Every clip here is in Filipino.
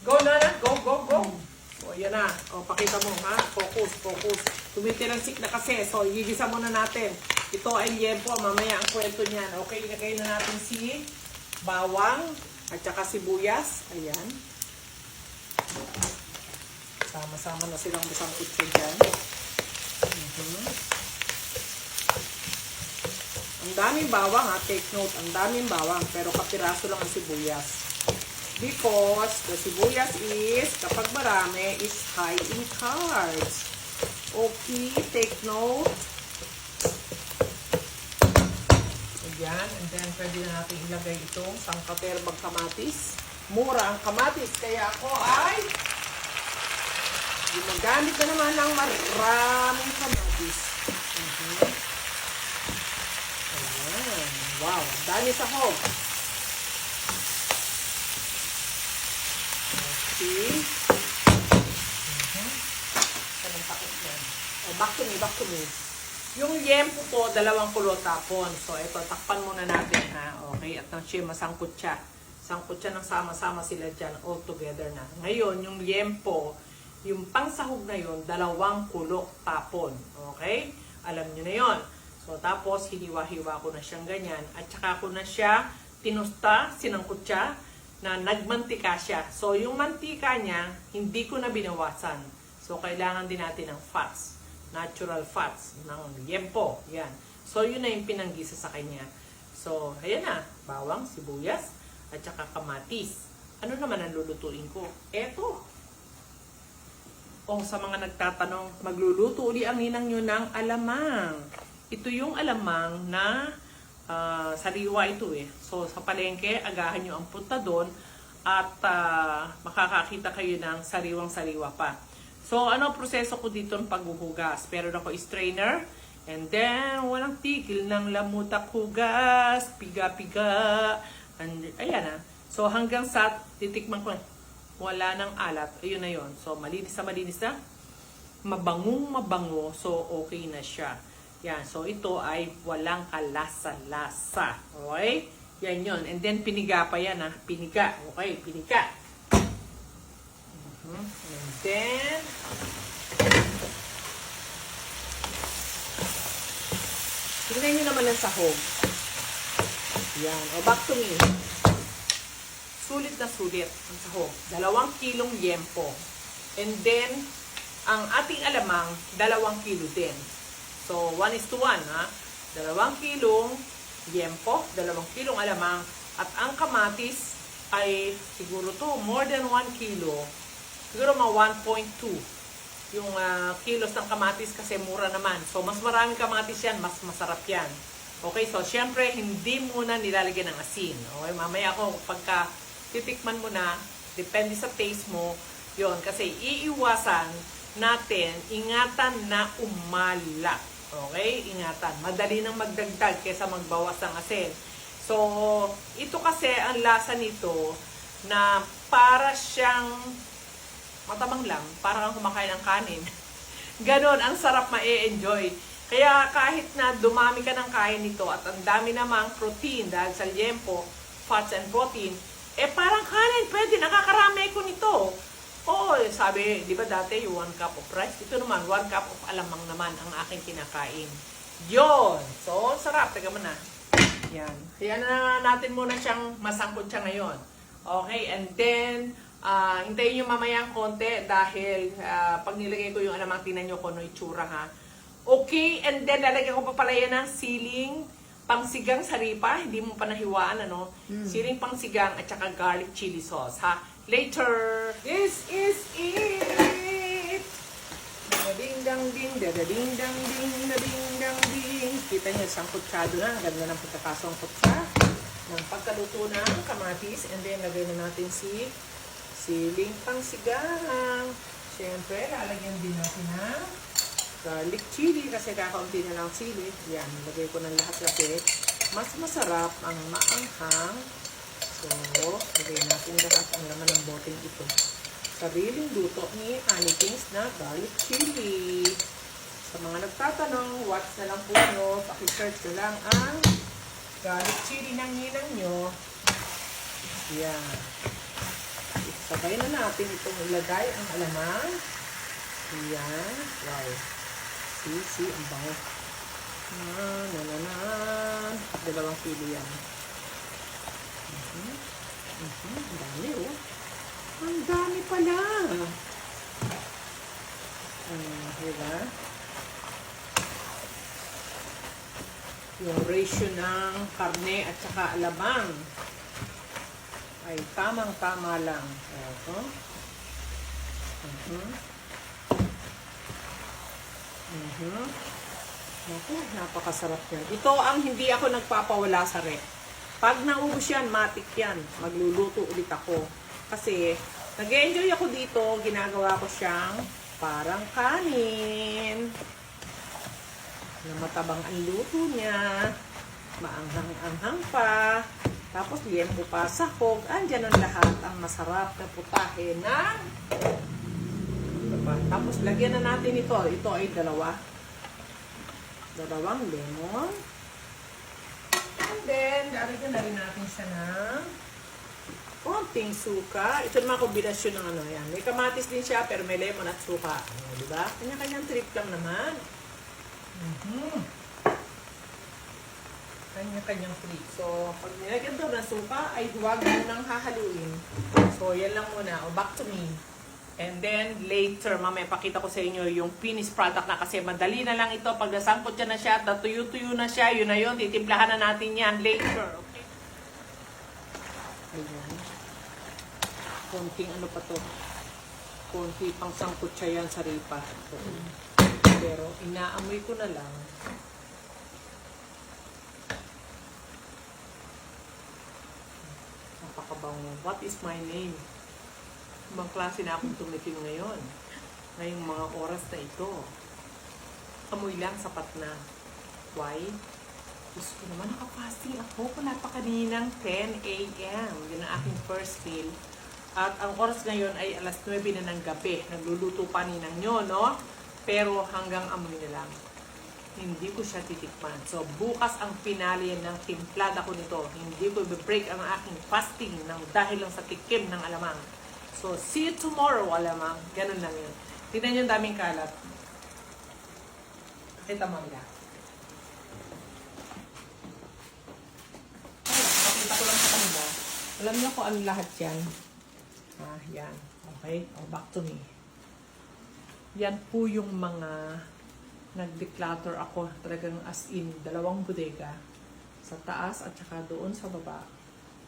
Go na. Go. O, yan na. O, pakita mo, ha? Focus. Tumitilansik na kasi. So, igigisa muna natin. Ito ay liempo. Mamaya ang kwento niyan. Okay, ilagay na natin si bawang at saka sibuyas. Ayan. Sama-sama na silang masangkot siya dyan. Ang daming bawang, ha? Take note. Ang daming bawang. Pero kapiraso lang ang sibuyas. Because the sibuyas is, kapag marami, is high in carbs. Okay, take note. Ayan, and then pwede na natin ilagay itong sangkaterbang kamatis. Mura ang kamatis, kaya ako ay gumagamit na naman ng maraming kamatis. Ayan, wow, dami sahog. Okay. Oh, back to me. Yung liempo po, 2 kulo tapon. So, ito, takpan muna natin, ha? Okay, at nang siya masangkot siya. Sangkot siya ng sama-sama sila dyan, all together na. Ngayon, yung liempo, yung pangsahog na yun, 2 kulo tapon. Okay? Alam nyo na yon. So, tapos, hiniwa-hiwa ko na siyang ganyan. At saka ko na siya tinusta, sinangkot siya, na nagmantika siya. So, yung mantika niya, hindi ko na binawasan. So, kailangan din natin ng fats. Natural fats ng liempo. Yan. So, yun na yung pinanggisa sa kanya. So, ayan na. Bawang, sibuyas, at saka kamatis. Ano naman ang lulutuin ko? Eto. O, sa mga nagtatanong, magluluto uli ang ninang nyo ng alamang. Ito yung alamang na sariwa ito eh. So, sa palengke, agahan nyo ang punta doon at makakakita kayo ng sariwang-sariwa pa. So, ano ang proseso ko dito ng paghuhugas? Pero ako strainer. And then, walang tigil ng lamutak hugas. Piga-piga. And, ayan na. So, hanggang sa titikman ko, wala ng alat. Ayun na yun. So, malinis na. Mabangong-mabango. So, okay na siya. Yan. So, ito ay walang kalasa-lasa. Okay? Yan yun. And then, piniga pa yan, ha? Piniga. Okay, piniga. And then, tingnan nyo naman ang sahog. Yan. O, back to me. Sulit na sulit ang sahog. 2 kilong liempo. And then, ang ating alamang, 2 kilo din. So, 1:1, ha? 2 kilong liempo, 2 kilong alamang, at ang kamatis ay siguro to more than 1 kilo. Siguro mga 1.2 yung kilos ng kamatis kasi mura naman. So, mas maraming kamatis yan, mas masarap yan. Okay, so, syempre, hindi muna nilalagyan ng asin. Okay, mamaya ako, pagka titikman mo na, depende sa taste mo, yon kasi iiwasan natin, ingatan na umala. Okay? Ingatan. Madali nang magdagdag kaysa magbawas ng asin. So, ito kasi ang lasa nito na para siyang matabang lang, para kang kumakain ng kanin. Ganon, ang sarap ma-enjoy. Kaya kahit na dumami ka ng kain nito at ang dami namang protein dahil sa liempo, fats and protein, parang kanin, pwede, nakakarami ko nito. Oo, sabi, di ba dati yung 1 cup of rice? Ito naman, 1 cup of alamang naman ang aking kinakain. Yon. So, sarap. Teka mo na. Yan. Kaya na natin muna siyang masangkot siya ngayon. Okay, and then, hintayin nyo mamaya ang konti dahil pag nilagay ko yung alamang, tinan nyo kung ano itsura, ha. Okay, and then lalagyan ko pa pala yan ng siling pangsigang saripa. Hindi mo pa nahiwaan, ano? Siling pangsigang at saka garlic chili sauce, ha. Later. This is it. Ding-dang-ding, ding-dang-ding, ding-dang-ding. Kita niyo, sangkutsado na. Ganda ng pagkakasangkot siya. Ng pagkaluto ng kamatis. And then, lagay na natin si siling pangsigang. Siyempre, lalagyan din natin ng garlic chili. Kasi kakaunti na lang sili. Yan, lagay ko ng lahat kasi mas masarap ang maanghang. So, lagay natin lahat ang laman ng boteng ito. Sariling luto ni Honey Kings na garlic chili. Sa mga nagtatanong, watch na lang po nyo. Paki-search na lang ang garlic chili ng ninang nyo. Yan. Sabay na natin itong ilagay ang alamang. Ayan. Wow. See, ang bango. Na. 2 kilo yan. Ang dami, oh. Ang dami pala. Diba? Yung ratio ng karne at saka alamang ay tamang-tama lang. Naku, napakasarap yan. Ito ang hindi ako nagpapawala sa rep. Pag naubos yan, matik yan. Magluluto ulit ako. Kasi, nag-enjoy ako dito. Ginagawa ko siyang parang kanin. Na matabang ang luto niya. Maanghang-anghang pa. Tapos, liempo pa, sahog. Andyan ang lahat. Ang masarap na putahe ng... Tapos, lagyan na natin ito. Ito ay 2 lemon. And then, lalagyan na rin natin siya ng konting suka. Ito naman kombinasyon ng ano yan. May kamatis din siya, pero may lemon at suka. Diba? Kanya-kanyang trip lang naman. Kanya-kanyang trip. So, pag nilagyan daw ng suka, ay huwag mo nang hahaluin. So, yan lang muna. O, back to me. And then, later, mamaya pakita ko sa inyo yung finished product na kasi madali na lang ito. Pag nasangkot na siya at natuyo-tuyo na siya, yun na yun. Titimplahan na natin yan later. Okay? Ayan. Konting ano pa to. Konti pang sangkot siya yan sa ripa. So, pero, inaamoy ko na lang. Napakabango. What is my name? Ibang klase na akong tumikim ngayon. Ngayong mga oras na ito. Amoy lang, sapat na. Why? Gusto ko naman nakapasting ako. Wala pa kaninang 10 a.m. Yun ang aking first meal. At ang oras ngayon ay alas 9 na ng gabi. Nagluluto pa ninang nyo, no? Pero hanggang amoy na lang. Hindi ko siya titikman. So, bukas ang finale ng timplada ko nito. Hindi ko i-break ang aking fasting dahil lang sa tikim ng alamang. So, see you tomorrow, alamang. Ganun lang yun. Tignan nyo yung daming kalat. Kita mo nila. Pakita ko lang sa kanila. Alam niyo kung ano lahat yan. Yan. Okay? Back to me. Yan po yung mga nag-declutter ako. Talagang as in, 2 bodega. Sa taas at saka doon sa baba.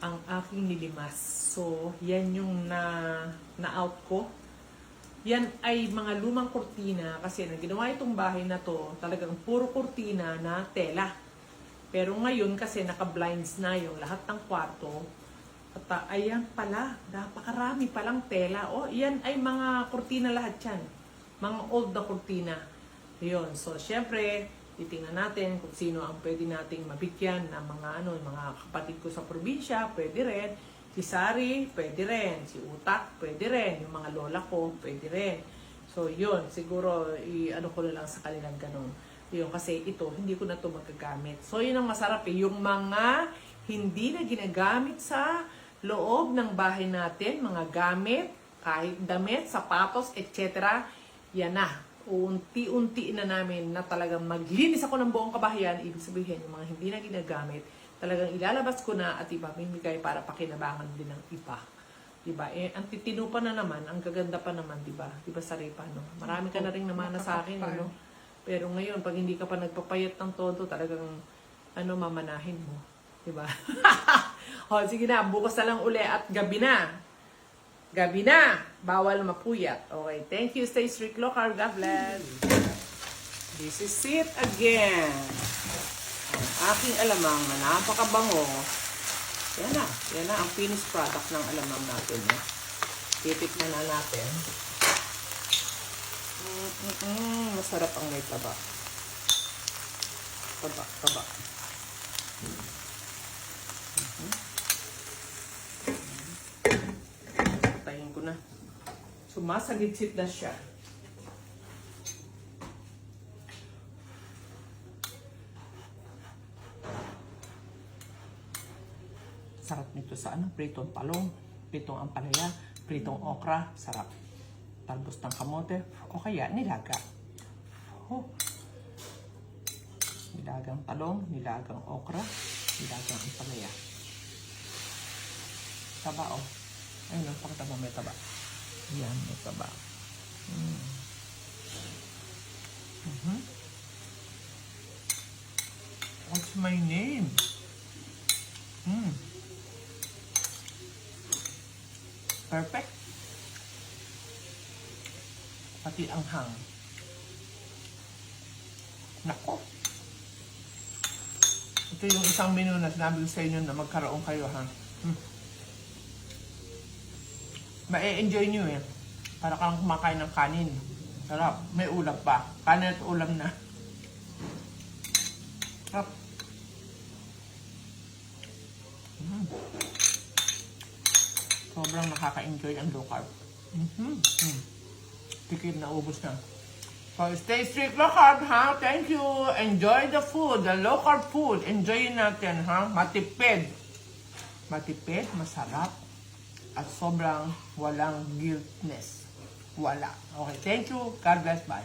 Ang aking nilimas. So, yan yung na-out ko. Yan ay mga lumang kurtina kasi nang ginawa itong bahay na to, talagang puro kurtina na tela. Pero ngayon kasi naka-blinds na yung lahat ng kwarto. At ayan pala, napakarami palang tela. O, yan ay mga kurtina lahat yan. Mga old na kurtina. Yun. So, syempre, titingnan natin kung sino ang pwede nating mabigyan ng mga mga kapatid ko sa probinsya, pwede rin. Si Sari, pwede rin. Si Utak, pwede rin. Yung mga lola ko, pwede rin. So, yun. Siguro, ano ko na lang sa kanilang ganun. Yun, kasi ito, hindi ko na ito magagamit. So, yun ang masarap eh. Yung mga hindi na ginagamit sa loob ng bahay natin, mga gamit, kahit damit, sapatos, etc. Yan na. Unti-unti na namin na talagang maglinis ako ng buong kabahayan. Ibig sabihin, yung mga hindi na ginagamit, talagang ilalabas ko na at ipamimigay para pakinabangan din ng iba. Diba? Ang titino pa na naman, ang gaganda pa naman, diba? Diba Saripa, no? Marami ka na rin namana sa akin, no? Pero ngayon, pag hindi ka pa nagpapayat ng todo, talagang, mamanahin mo. Diba? O, sige na, bukas na lang uli at gabi na. Gabi na! Bawal mapuyat. Okay, thank you. Stay strict local. God bless. This is it again. Ang aking alamang na napakabango. Yan na ang finished product ng alamang natin. Titikman na natin. Masarap ang may taba. Taba. Tayin ko na. Sumasagitsit na siya. Sarap nito sa pritong palong, pritong ampalaya. Pritong okra, sarap. Talbos ng kamote, o kaya nilaga. Oh. Nilagang talong, nilagang okra, nilagang ampalaya. Taba, oh. Ayun, pakita mo may taba. Yan, may taba. What's my name? Perfect. Pati ang hang. Nako. Ito yung isang menu na sinabi ko sa inyo na magkaroon kayo, ha? Ma-enjoy nyo eh. Para kang kumakain ng kanin. Sarap. May ulam pa. Kanin at ulam na. Sarap. Sobrang nakaka-enjoy ang low carb. Tikid na ubos na. So, stay strict low carb, ha? Thank you. Enjoy the food, the low carb food. Enjoy natin, ha? Matipid. Matipid, masarap. At sobrang walang guiltness. Wala. Okay, thank you. God bless. Bye.